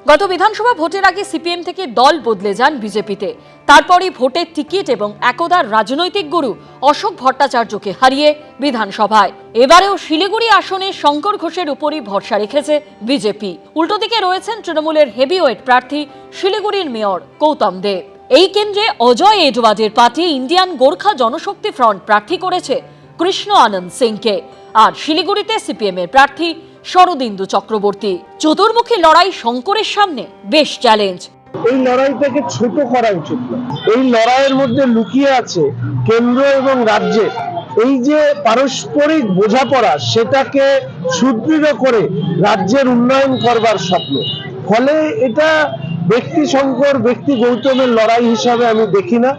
গত বিধানসভা ভোটের আগে সিপিএম থেকে দল বদলে যান বিজেপিতে। তারপরই ভোটের টিকিট এবং একদার রাজনৈতিক গুরু অশোক ভট্টাচার্যকে হারিয়ে বিধানসভায় এবারেও শিলিগুড়ি আসনে শঙ্কর ঘোষের উপরই ভরসা রেখেছে বিজেপি। উল্টো দিকে রয়েছেন তৃণমূলের হেভিওয়েট প্রার্থী শিলিগুড়ির মেয়র গৌতম দেব। এই কেন্দ্রে অজয় এডওয়ার্ডের পার্টি ইন্ডিয়ান গোর্খা জনশক্তি ফ্রন্ট প্রার্থী করেছে কৃষ্ণ আনন্দ সিংকে, আর শিলিগুড়িতে সিপিএম এর প্রার্থী শরদিন্দু চক্রবর্তী। চতুর্মুখী লড়াই শঙ্করের সামনে বেশ চ্যালেঞ্জ। এই লড়াইটাকে ছোট করা উচিত না। এই লড়াইয়ের মধ্যে লুকিয়ে আছে কেন্দ্র এবং রাজ্যে এই যে পারস্পরিক বোঝাপড়া, সেটাকে সুদৃঢ় করে রাজ্যের উন্নয়ন করবার স্বপ্ন। ফলে এটা ব্যক্তি শঙ্কর, ব্যক্তি গৌতমের লড়াই হিসাবে আমি দেখি না।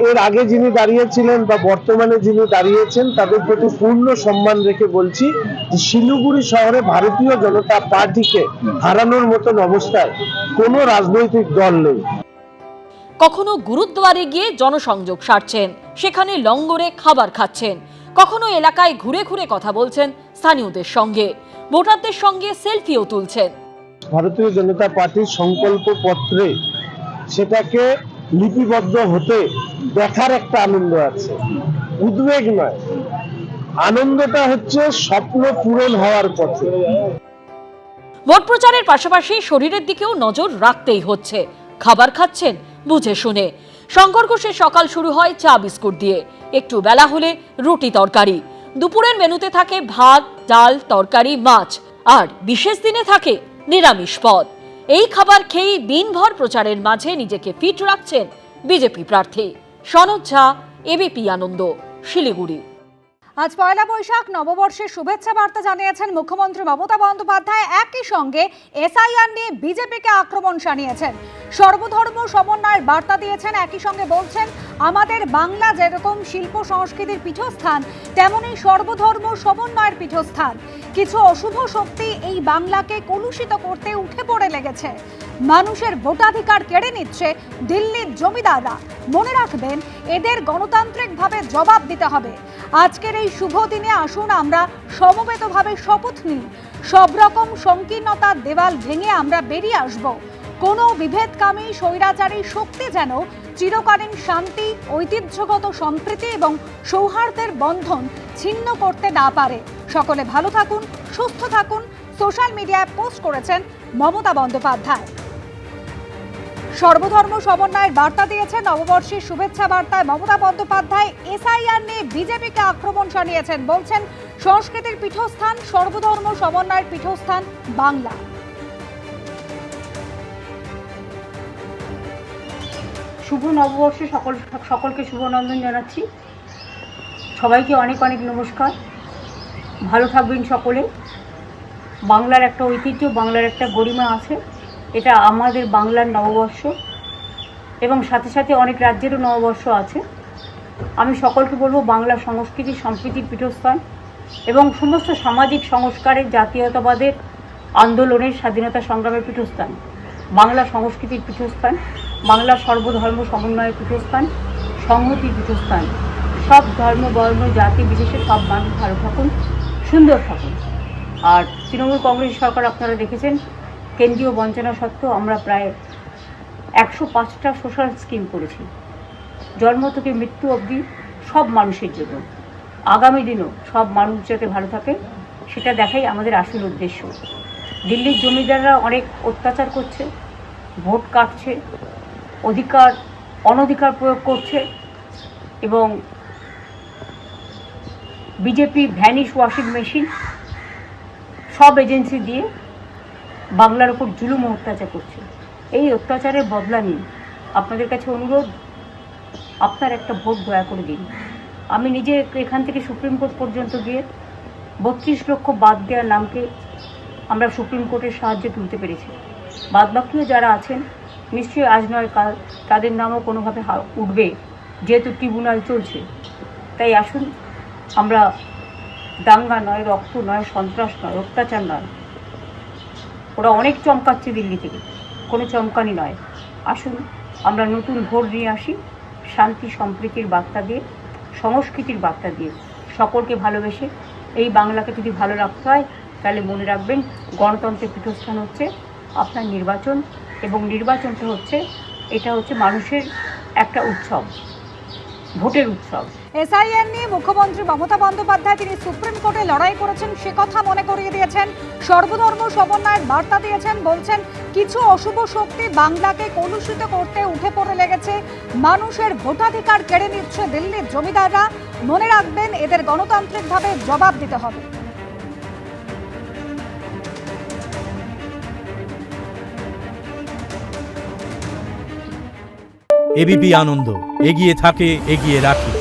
এর আগে যিনি দাঁড়িয়েছিলেন বা বর্তমানে যিনি দাঁড়িয়েছেন তাদের প্রতি পূর্ণ সম্মান রেখে বলছি যে শিলিগুড়ি শহরে ভারতীয় জনতা পার্টিকে হারানোর মতন অবস্থায় কোনো রাজনৈতিক দল নেই। কখনো গুরুদ্বারে গিয়ে জনসংযোগ সারছেন, সেখানে লঙ্গরে খাবার খাচ্ছেন, কখনো এলাকায় ঘুরে ঘুরে কথা বলছেন স্থানীয়দের সঙ্গে, ভোটারদের সঙ্গে সেলফিও তুলছেন। ভারতীয় জনতা পার্টির সংকল্প পত্রে সেটাকে লিপিবদ্ধ হতে দেখার একটা আনন্দ আছে, উদ্বেগ নয়। আনন্দটা হচ্ছে স্বপ্ন পূরণ হওয়ার পথে। ভোট প্রচারের পাশাপাশি শরীরের দিকেও নজর রাখতেই হচ্ছে। খাবার খাচ্ছেন বুঝে শুনে। শঙ্কর ঘোষের সকাল শুরু হয় চা বিস্কুট দিয়ে, একটু বেলা হলে রুটি তরকারি, দুপুরের মেনুতে থাকে ভাত, ডাল, তরকারি, মাছ, আর বিশেষ দিনে থাকে নিরামিষ পদ। এই খাবার খেয়েই দিনভর প্রচারের মাঝে নিজেকে ফিট রাখছেন বিজেপি প্রার্থী সনদ ঝা, এবিপি আনন্দ, শিলিগুড়ি। আজ পয়লা বৈশাখ, নববর্ষের শুভেচ্ছা বার্তা জানিয়েছেন মুখ্যমন্ত্রী মমতা বন্দ্যোপাধ্যায়। একই সঙ্গে এসআইআর নিয়ে বিজেপিকে আক্রমণ শানিয়েছেন। সর্বধর্ম সমন্বয়ের বার্তা দিয়েছেন। একই সঙ্গে বলছেন, আমাদের বাংলা যেরকম শিল্প সংস্কৃতির পীঠস্থান, তেমনি সর্বধর্ম সমন্বয়ের পীঠস্থান। কিছু অশুভ শক্তি এই বাংলাকে কলুষিত করতে উঠে পড়ে লেগেছে। মানুষের ভোটাধিকার কেড়ে নিচ্ছে দিল্লির জমিদাররা। মনে রাখবেন, এদের গণতান্ত্রিকভাবে জবাব দিতে হবে। আজকের এই শুভ দিনে আসুন আমরা সমবেতভাবে শপথ নিই, সব রকম সংকীর্ণতার দেওয়াল ভেঙে আমরা বেরিয়ে আসব। কোনো বিভেদকামী স্বৈরাচারী শক্তি যেন চিরকালীন শান্তি, ঐতিহ্যগত সম্প্রীতি এবং সৌহার্দ্যের বন্ধন ছিন্ন করতে না পারে। সকলে ভালো থাকুন, সুস্থ থাকুন, সোশ্যাল মিডিয়ায় পোস্ট করেছেন মমতা বন্দ্যোপাধ্যায়। সর্বধর্ম সমন্বয়ের বার্তা দিয়েছেন। নববর্ষের শুভেচ্ছা বার্তায় মমতা বন্দ্যোপাধ্যায় এসআইআর নিয়ে বিজেপিকে আক্রমণ শানিয়েছেন। বলছেন, সংস্কৃতির পীঠস্থান, সর্বধর্ম সমন্বয়ের পীঠস্থান বাংলা। শুভ নববর্ষে সকলকে শুভনন্দন জানাচ্ছি। সবাইকে অনেক অনেক নমস্কার। ভালো থাকবেন সকলে। বাংলার একটা ঐতিহ্য, বাংলার একটা গরিমা আছে। এটা আমাদের বাংলার নববর্ষ এবং সাথে সাথে অনেক রাজ্যেরও নববর্ষ আছে। আমি সকলকে বলবো, বাংলা সংস্কৃতি সম্প্রীতির পীঠস্থান এবং সমস্ত সামাজিক সংস্কারের, জাতীয়তাবাদের আন্দোলনের, স্বাধীনতা সংগ্রামের পীঠস্থান। বাংলা সংস্কৃতির পীঠস্থান, বাংলা সর্বধর্ম সমন্বয়ের পীঠস্থান, সংহতির পীঠস্থান। সব ধর্ম, বর্ণ, জাতি বিশেষে সব মানুষ ভালো থাকুন, সুন্দর থাকুন। আর তৃণমূল কংগ্রেস সরকার আপনারা দেখেছেন, কেন্দ্রীয় বঞ্চনা সত্ত্বেও আমরা প্রায় 105টা সোশ্যাল স্কিম করেছি, জন্ম থেকে মৃত্যু অবধি সব মানুষের জন্য। আগামী দিনও সব মানুষ যাতে ভালো থাকে, সেটা দেখাই আমাদের আসল উদ্দেশ্য। দিল্লির জমিদাররা অনেক অত্যাচার করছে, ভোট কাটছে, অনধিকার প্রয়োগ করছে এবং বিজেপি ভ্যানিশ ওয়াশিং মেশিন সব এজেন্সি দিয়ে বাংলার ওপর জুলুম অত্যাচার করছে। এই অত্যাচারের বদলা নিন। আপনাদের কাছে অনুরোধ, আপনার একটা ভোট দয়া করে দিন। আমি নিজে এখান থেকে সুপ্রিম কোর্ট পর্যন্ত গিয়ে 32 লক্ষ বাদ দেওয়ার নামকে আমরা সুপ্রিম কোর্টের সাহায্যে তুলতে পেরেছি। বাদবাকিও যারা আছেন, নিশ্চয়ই আজ নয় কাল তাদের নামও কোনোভাবে উঠবে, যেহেতু ট্রিব্যুনাল চলছে। তাই আসুন, আমরা দাঙ্গা নয়, রক্ত নয়, সন্ত্রাস নয়, অত্যাচার নয়। ওরা অনেক চমকাচ্ছে দিল্লি থেকে, কোনো চমকানি নয়। আসুন আমরা নতুন ভোট নিয়ে আসি, শান্তি সম্প্রীতির বার্তা দিয়ে, সংস্কৃতির বার্তা দিয়ে, সকলকে ভালোবেসে। এই বাংলাকে যদি ভালো রাখতে হয়, তাহলে মনে রাখবেন, গণতন্ত্রের পীঠস্থান হচ্ছে আপনার নির্বাচন, এবং নির্বাচনটা হচ্ছে মানুষের একটা উৎসব, ভোটের উৎসব। এসআইআর নিয়ে মুখ্যমন্ত্রী মমতা বন্দ্যোপাধ্যায় তিনি সুপ্রিম কোর্টে লড়াই করেছেন সে কথা মনে করিয়ে দিয়েছেন, সর্বধর্ম সমন্বয়ের বার্তা দিয়েছেন, বলছেন কিছু অশুভ শক্তি বাংলাকে কলুষিত করতে উঠে পড়ে লেগেছে, মানুষের ভোটাধিকার কেড়ে নিচ্ছে দিল্লির জমিদাররা, মনে রাখবেন এদের গণতান্ত্রিকভাবে জবাব দিতে হবে। এবিপি আনন্দ, এগিয়ে থাকে, এগিয়ে রাখে।